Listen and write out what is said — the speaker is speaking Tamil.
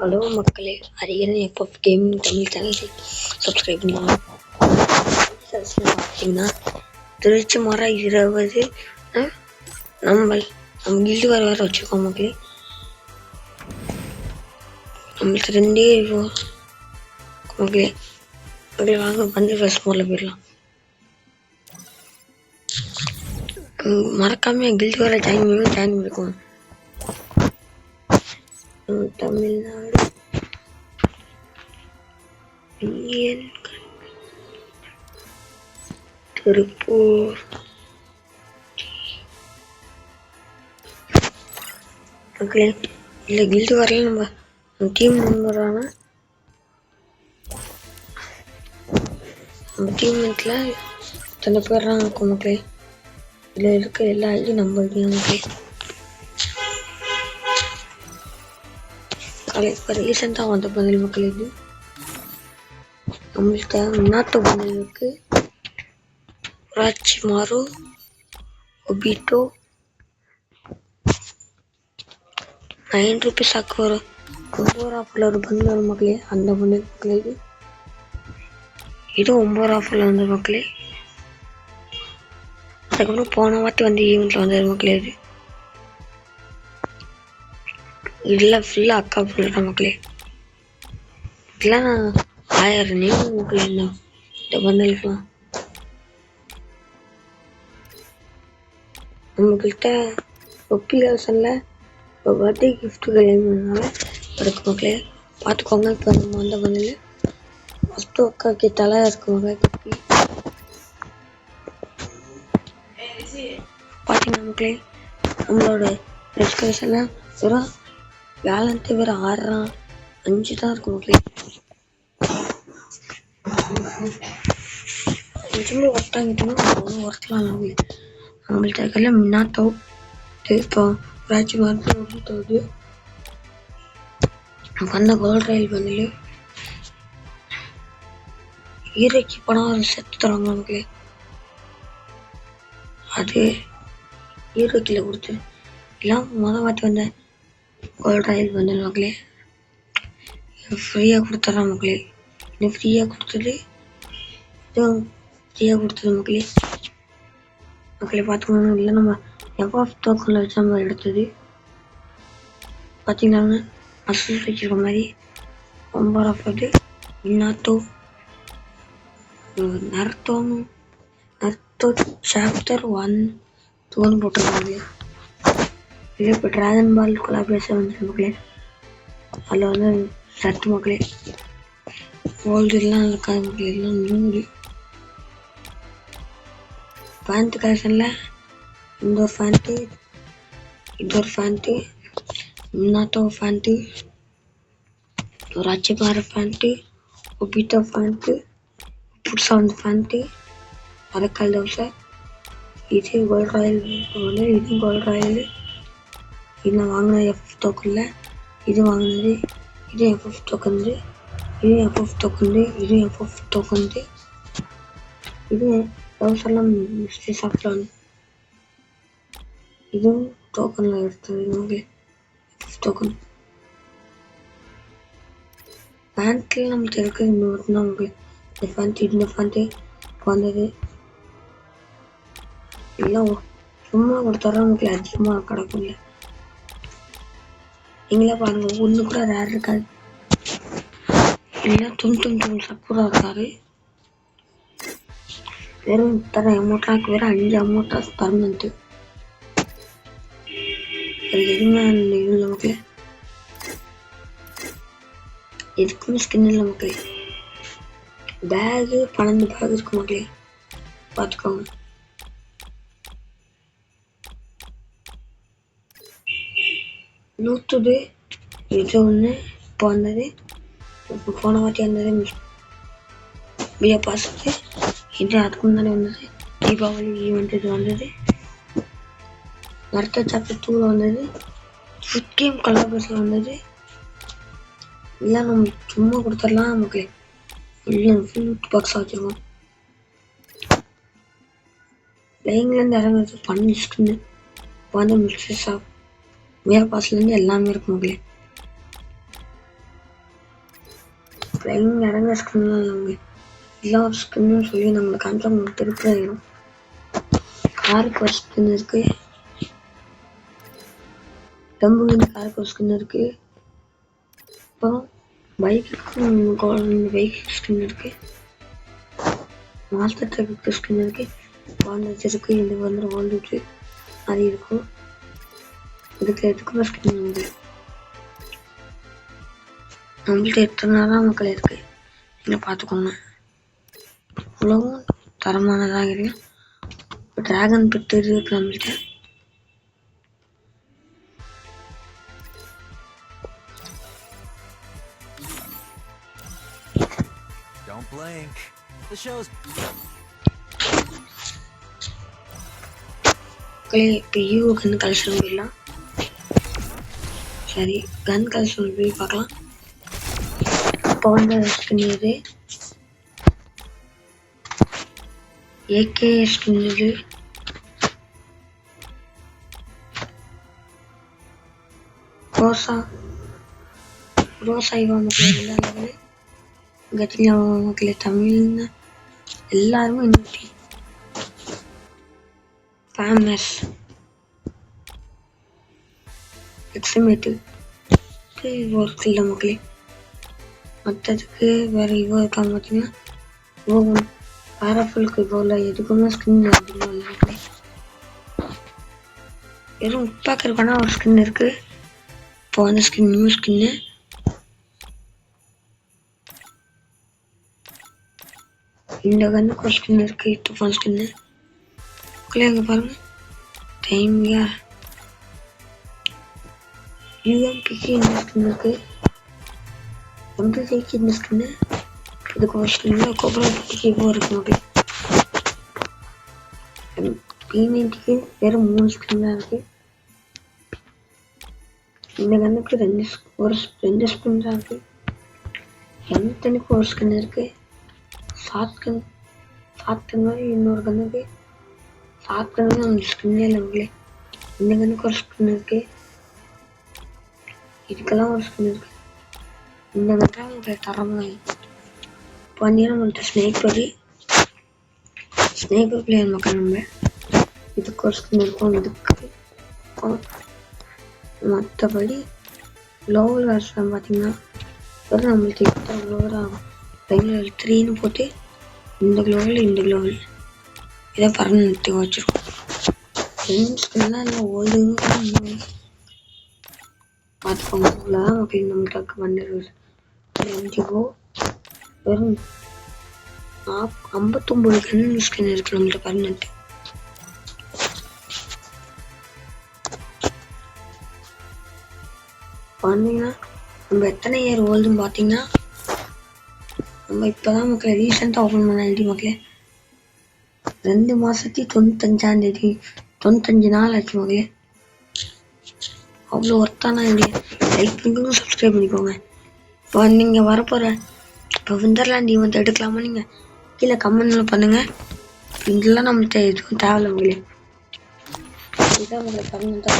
ஹலோ மக்களே, அரியன் எஃப்எஃப் கேமிங் தமிழ் சேனலுக்கு சப்ஸ்கிரைப் பண்ணுவாங்க. பார்த்தீங்கன்னா திருச்சி மரம் 20 நம்ம கில்டு வேறு வச்சுருக்கோம் மக்களே. நம்மளுக்கு 2 மக்களே வாங்க வந்து ஃபர்ஸ்ட் மோடில் போயிடலாம். மறக்காம கில்டு வேறு ஜாயின் பண்ணிருக்கோம். தமிழ்நாடு திருப்பூர் மக்களே. இல்லை கில்டு வரல, நம்ம டீம் மெம்பரான நம்ம டீம்மேட்டில் இத்தனை பேர்லாம் இருக்கும் மக்களே. இதில் இருக்க எல்லா ஐடியும் நம்ம மக்களே. இப்போ ரீசெண்டாக வந்த பதில் மக்கள் இது நம்மள்கிட்ட நாட்டு பதில் இருக்கு. ராச்சி மாறு ஒபிட்டோ 9 rupees ஆக்கு ஒரு 9 ஆஃபரில் ஒரு பந்து வரும் மக்களே. அந்த பந்து மக்களே இது 9 ஆஃபரில் வந்த மக்களே. அதுக்கப்புறம் போன வாட்டி வந்து ஈவெண்ட்டில் வந்தது மக்களே. இதெல்லாம் ஃபுல்லாக அக்கா போடுறேன் மக்களே. இதெல்லாம் 1000 நேம் மக்களே. இந்த பந்தலுக்குலாம் நம்மக்கிட்ட ஒப்பிகேஷனில் இப்போ பர்த்டே கிஃப்ட்டுகள் என்னனால இருக்கு மக்களே. பார்த்துக்கோங்க. இப்போ நம்ம வந்த பந்தல் ஃபஸ்ட்டு அக்காவுக்கு தலை இருக்கு மக்களே. தொப்பி பார்த்தீங்கன்னா மக்களே, நம்மளோட ரெஜிஸ்ட்ரேஷனில் வெறும் வேலன்ட்டு வேறு 5 தான் இருக்கும் மக்களே. 5 ஒருத்தாங்கிட்டோம்னா ஒன்றும் ஒருத்தலாம் மக்களே. நம்மள்கிட்ட இருக்கிற மினாட்டோ இப்போ ராட்சி மார்க்கு ஒப்பிட்டோது வந்த கோல்ட் ரயில் பண்ணல ஈரைக்கு பணம் ஒரு செத்து தருவாங்க மக்களே. அது ஈரோக்கில் கொடுத்து எல்லாம் வாட்டி வந்த கோல்ட் ரயில் பண்ணல மக்களே. ஃப்ரீயாக கொடுத்துட்றான் மக்களே. இன்னும் ஃப்ரீயாக கொடுத்தது இதுவும் ஃப்ரீயாக கொடுத்தது மக்களே. பார்த்துக்கணும். இல்லை நம்ம எஃப்எஃப் டோக்கனில் வச்சு நம்ம எடுத்தது பார்த்தீங்கன்னா அசல் வச்சுருக்க மாதிரி 9 ஆஃபது மினாட்டோ நர்த்தோ சாப்டர் 1 போட்டிருக்காங்க. இது இப்போ ட்ராகன் பால் கொலாபரேஷன் வந்து மக்களே. அதில் வந்து சட்டு மக்களே ஓல்டு எல்லாம் இருக்காது மக்களே. எல்லாம் நூறு பேண்ட் கலெக்ஷனில் இந்த ஒரு ஃபேண்ட்டு, இது ஒரு ஃபேண்ட்டு, மினாட்டோ ஃபேண்ட்டு, ஒரு அச்சப்பார ஃபேண்ட்டு, ஒபிட்டோ ஃபேண்ட்டு, புதுசாக வந்து ஃபேண்ட்டு, அரக்கால் தோசை. இது கோல்ட் ராயல் வந்து இது கோல்ட் ராயல். இது நான் வாங்கினது எஃப்எஃப் டோக்கனில். இது வாங்கினது இது எஃப்எஃப் டோக்கன். இது எஃப்எஃப் டோக்கன். இது எஃப்எஃப் டோக்கன். இது தோசைலாம் மிஸ்ட்ரி ஷாப்பில் இதுவும் டோக்கனில் எடுத்தது மக்களே. எஃப்எஃப் டோக்கன் பேண்ட்டில் நம்மளுக்கு இருக்குது இன்னொரு தான் மக்களே. இந்த ஃபேண்ட்டு வந்தது எல்லாம் சும்மா கொடுத்துட்றோம் மக்களே. அதிகமாக கிடக்கும்ல நீங்களே பாருங்கள். ஒன்று கூட ரேர் இருக்காது. எல்லாம் துணி சப்பூராக இருக்காரு. வெறும் தர அமௌண்ட்டாக்கு வெறும் 5 அமௌண்ட்டாக பர்மனெண்ட்டு. அது எதுவுமே இல்லை மக்களே. எதுக்குமே ஸ்கின் இல்லை மக்களே. பேகு 12 பேக் இருக்கு மக்களே. பார்த்துக்கோங்க. நூற்றுது இது ஒன்று இப்போ வந்தது. இப்போ போன வாட்டி வந்தது பிஏ பாஸ். இது அதுக்கு முன்னாடி வந்தது தீபாவளி ஈவெண்ட். இது வந்தது நர்த்தோ சாப்டர் 2 வந்தது. ஃபுட் கேம் கொலாபரேஷன் வந்தது. இல்லை நம்ம சும்மா கொடுத்துடலாம் மக்களே. இல்லை ஃபுல் பாக்ஸாக வச்சுருக்கோம். பிளேயிங்லேருந்து இறங்குறது பண்ணி ஸ்கின்னு இப்போ வந்து மிக்சர் ஷாப் மேல் பாஸ்லேருந்து எல்லாமே இருக்கும் மக்களே. ஃப்ளைங் இறங்க ஸ்கின்லாம் இல்லைங்க, எல்லா ஸ்கின்னு சொல்லி நம்மளை காமிச்சா உங்களுக்கு திருப்பி ஆயிடும். காருக்கு ஒரு ஸ்கின் இருக்கு, டம்புகின் காருக்கு ஒரு ஸ்கின் இருக்கு, அப்புறம் பைக்கு ஸ்கின் இருக்கு, மாஸ்டர் ட்ரக்கு ஸ்கின் இருக்கு, வால்நட் இருக்கு, இது வந்து வால்நட் அது இருக்கும். இதுக்கு எதுக்குமே ஸ்கின் உண்டு. நம்மள்ட்ட எத்தனை தான் மக்கள் இருக்கு, இங்கே பார்த்துக்கோங்க. அவ்வளவும் தரமானதாக இருக்கு. இப்போ டிராகன் பெட்டு இருக்கு நம்மள்ட்ட. Don't blink. The show's இப்போ யூ கன் கலெக்ஷன் போயிடலாம். சரி, கன் கலெக்ஷன் போய் பார்க்கலாம். இப்போ வந்து ஸ்கின் இது ஏகே ஸ்கின், இது ரோசா இவா மக்கள் எல்லாருமே கத்திரியா மக்களே, தமிழ்னு எல்லாருமே இன்னைக்கு ஃபேமஸ் எக்ஸிமேட்டிவ் ஒர்க் இல்லை மக்களே. மற்றதுக்கு வேறு இவ்வளோ இருக்காங்க பார்த்தீங்கன்னா, இவ்வளோ பேராஃபுல்க்கு இவ்வளோ எதுக்குமே ஸ்கின் அதிகமாக இல்லை மக்களே. வெறும் உப்பாக்கிறதுக்கான ஒரு ஸ்கின் இருக்குது. இப்போ வந்து ஸ்கின் நியூ ஸ்கின்னு இந்த கண்ணுக்கு ஒரு ஸ்கின் இருக்குது, துஃபான் ஸ்கின்னு மக்களே. அங்கே பாருங்கள் டைம்யா யூஎம்பிக்கு இந்த ஸ்கின் இருக்குது, எம்பிசிக்கு இந்த ஸ்கின்னு, இதுக்கு ஒரு ஸ்கின்னு, கோபுரத்துக்கு இப்போ இருக்கு மக்களே. P90க்கு வெறும் 3 ஸ்கின் தான் இருக்குது. இந்த கண்ணுக்கு ரெண்டு ஸ்கின் தான் இருக்குது. M10க்கு ஒரு ஸ்கின் இருக்குது. சாத்கன் மாதிரி இன்னொரு கண்ணுக்கு சாத்கன் அந்த ஸ்கின்னே இல்லை மக்களே. இந்த கண்ணுக்கு ஒரு ஸ்கின் இருக்குது, இதுக்கெல்லாம் ஒரு ஸ்கின் இருக்குது. இந்த கண்ணில் உங்களுக்கு தரமாக இப்போ வந்து நம்மள்கிட்ட ஸ்னேக்கர் பிளேயர் மக்கள். நம்ம இதுக்கு ஒரு ஸ்கின் இருக்கும், இதுக்கு மற்றபடி க்ளோவல் வேர்ஸ்லாம் பார்த்தீங்கன்னா வெறும் நம்மளுக்கு இப்போ க்ளோவல் ஆகும். ரெகுலர் 3ன்னு போட்டு இந்த க்ளோவல் இதை பர்மனெண்ட்டு வச்சுருக்கோம். ஸ்கின்லாம் இல்லை, ஓல்டுன்னு பார்த்துக்கோங்க. அவ்வளோதான் மக்கள் நம்மளுக்கு வந்துடுவது. எம்ஜிஓ வெறும் 59 கன் ஸ்கின் இருக்குது நம்மள்ட்ட பர்மனெண்ட்டு. பார்த்தீங்கன்னா நம்ம எத்தனை இயர் ஓல்டுன்னு பார்த்தீங்கன்னா, நம்ம இப்போ தான் மக்களே ரீசெண்டாக ஓப்பன் பண்ண ஐடி மக்களே. 2 மாதத்தி 95 நாள் ஆச்சு மக்களே. அவ்வளோ ஒர்த்தான ஐடியா. லைக் பண்ணிக்கோங்க, சப்ஸ்கிரைப் பண்ணிக்கோங்க. இப்போ நீங்கள் வரப்போகிற இப்போ விண்டர்லேண்ட் ஈவெண்ட் எடுக்கலாமா நீங்கள் கீழே கமெண்ட்ல பண்ணுங்கள். இதெல்லாம் நம்மள்கிட்ட எதுவும் தேவையில்லை மக்களே. இதுதான் உங்களை பர்மனெண்ட்டாக